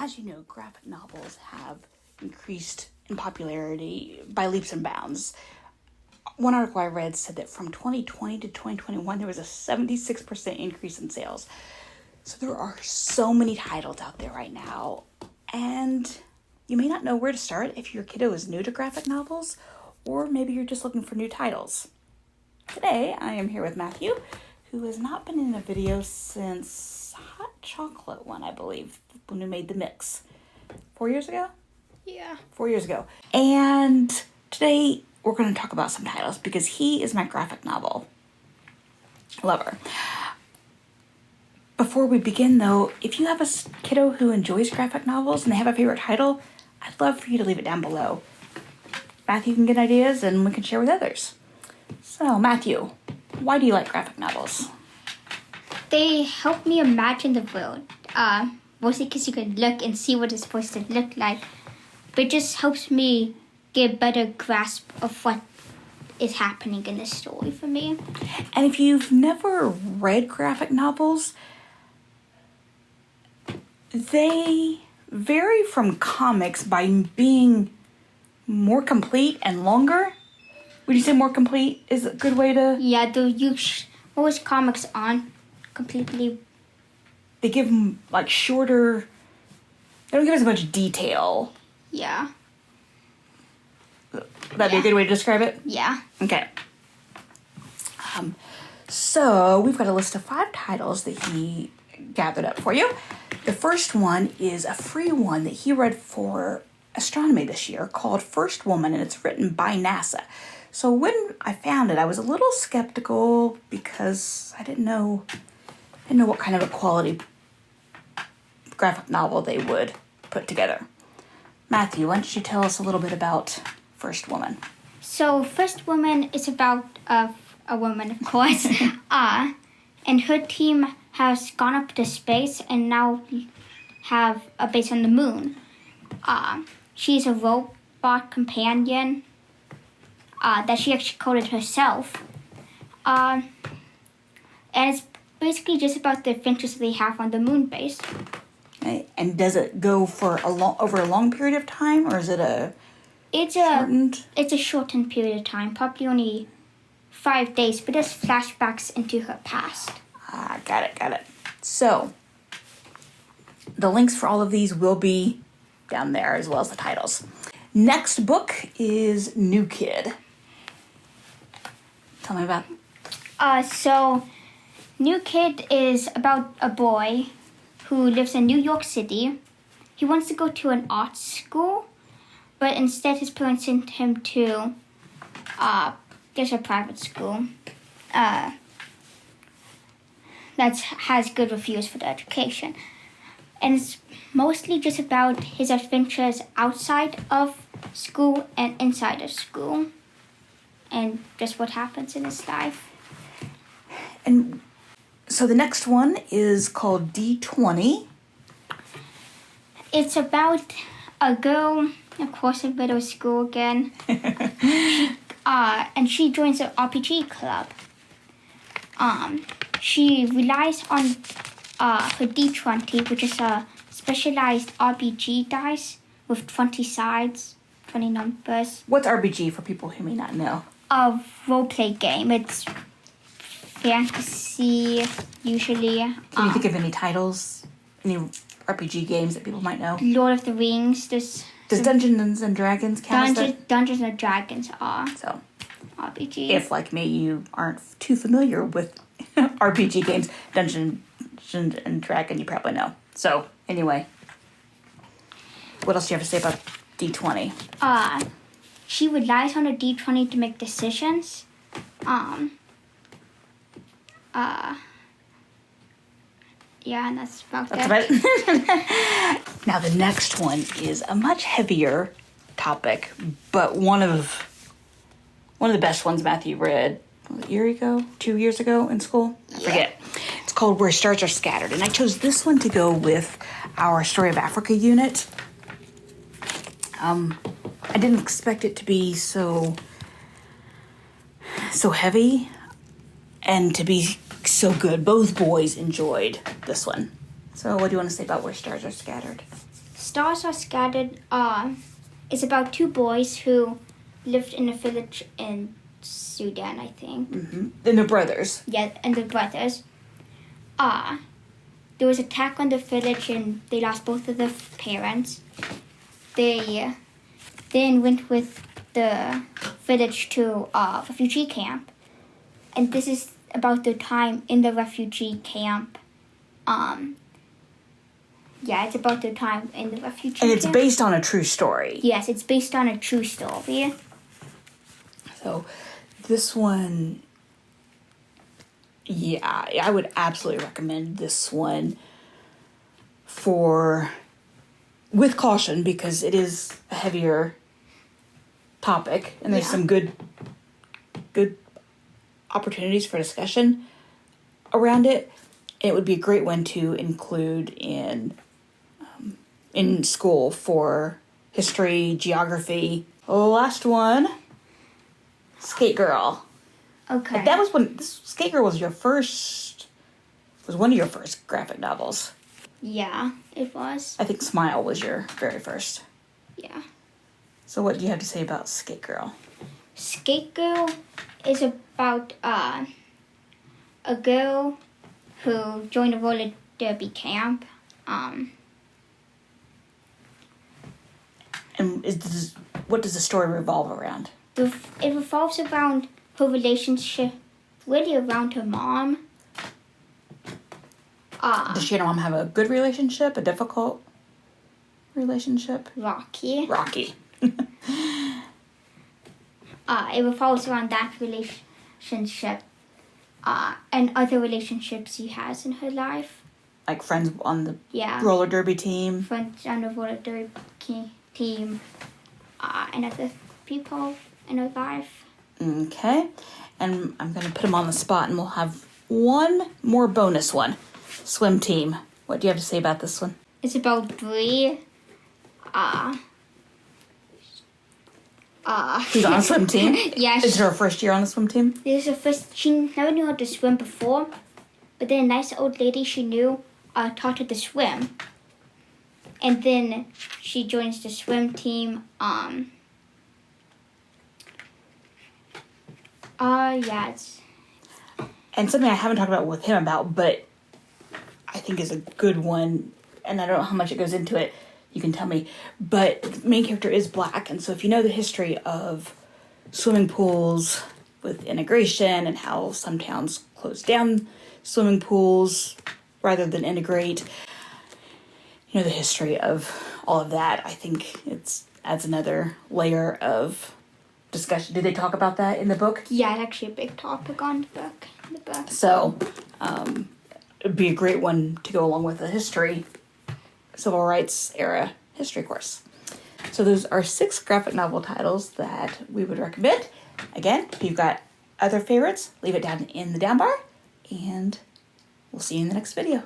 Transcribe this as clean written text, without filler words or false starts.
as you know, graphic novels have increased in popularity by leaps and bounds. One article I read said that from 2020 to 2021, there was a 76% increase in sales. So there are so many titles out there right now, and you may not know where to start if your kiddo is new to graphic novels, or maybe you're just looking for new titles. Today, I am here with Matthew, who has not been in a video since Hot Chocolate one, I believe, when we made the mix. 4 years ago? Yeah. 4 years ago. And today, we're going to talk about some titles because he is my graphic novel lover. Before we begin, though, if you have a kiddo who enjoys graphic novels and they have a favorite title, I'd love for you to leave it down below. Matthew can get ideas and we can share with others. So, Matthew, why do you like graphic novels? They help me imagine the world. Mostly because you can look and see what it's supposed to look like. But it just helps me get a better grasp of what is happening in the story for me. And if you've never read graphic novels, they vary from comics by being more complete and longer. Would you say more complete is a good way to... Yeah, most comics aren't completely... They give them, like, shorter... They don't give as much detail. Yeah. That'd be a good way to describe it? Yeah. Okay. So, we've got a list of 5 titles that he gathered up for you. The first one is a free one that he read for astronomy this year called First Woman, and it's written by NASA. So when I found it, I was a little skeptical because I didn't know what kind of a quality graphic novel they would put together. Matthew, why don't you tell us a little bit about First Woman? So First Woman is about a woman, of course, and her team has gone up to space and now have a base on the moon. She's a robot companion that she actually coded herself. And it's basically just about the adventures they have on the moon base. Okay. And does it go for over a long period of time, or is it shortened? It's a shortened period of time, probably only 5 days, but there's flashbacks into her past. Got it. So, the links for all of these will be down there, as well as the titles. Next book is New Kid. Tell me about it. So, New Kid is about a boy who lives in New York City. He wants to go to an art school, but instead his parents sent him to there's a private school that has good reviews for the education. And it's mostly just about his adventures outside of school and inside of school, and just what happens in his life. And so the next one is called D20. It's about a girl, of course, in middle school again. And she joins an RPG club. She relies on her D20, which is a specialized RPG dice with 20 sides, 20 numbers. What's RPG for people who may not know? A roleplay game. It's fantasy, usually. Can you think of any titles? Any RPG games that people might know? Lord of the Rings. Does Dungeons and Dragons count? Dungeons and Dragons are so RPG. If, like me, you aren't too familiar with RPG games, Dungeons and Dragons, you probably know. So, anyway. What else do you have to say about D20? She relies on her D20 to make decisions. Yeah, and that's about it. Now, the next one is a much heavier topic, but one of the best ones Matthew read a year ago, 2 years ago in school. I forget. It's called Where Stars Are Scattered, and I chose this one to go with our Story of Africa unit. I didn't expect it to be so heavy and to be so good. Both boys enjoyed this one. So what do you want to say about Where Stars Are Scattered? Stars Are Scattered is about two boys who lived in a village in Sudan, I think. Mm-hmm. And they're brothers. Yeah, and the brothers. There was an attack on the village and they lost both of their parents. They then went with the village to a refugee camp. And this is about their time in the refugee camp. It's about their time in the refugee camp. And it's based on a true story. Yes, it's based on a true story. So this one, yeah, I would absolutely recommend this one with caution, because it is a heavier topic and there's some good opportunities for discussion around it. It would be a great one to include in school for history, geography. Last one, Skate Girl. Okay. That was Skate Girl was one of your first graphic novels. Yeah, it was. I think Smile was your very first. Yeah. So what do you have to say about Skate Girl? Skate Girl is about a girl who joined a roller derby camp. And what does the story revolve around? It revolves around her relationship, really around her mom. Does she and her mom have a good relationship, a difficult relationship? Rocky. It revolves around that relationship and other relationships she has in her life. Like friends on the roller derby team? Friends on the roller derby team and other people in her life. Okay. And I'm going to put them on the spot, and we'll have one more bonus one. Swim team. What do you have to say about this one? It's about Bree. She's on a swim team? Yeah. Is it her first year on the swim team? This is her first. She never knew how to swim before, but then a nice old lady she knew taught her to swim. And then she joins the swim team. And something I haven't talked about with him but I think is a good one, and I don't know how much it goes into it, you can tell me, but the main character is black, and so if you know the history of swimming pools with integration and how some towns close down swimming pools rather than integrate, you know the history of all of that, I think it adds another layer of discussion. Did they talk about that in the book? Yeah, it's actually a big topic on the book. So, it'd be a great one to go along with the history, civil rights era history course. So those are 6 graphic novel titles that we would recommend. Again, if you've got other favorites, leave it down in the down bar, and we'll see you in the next video.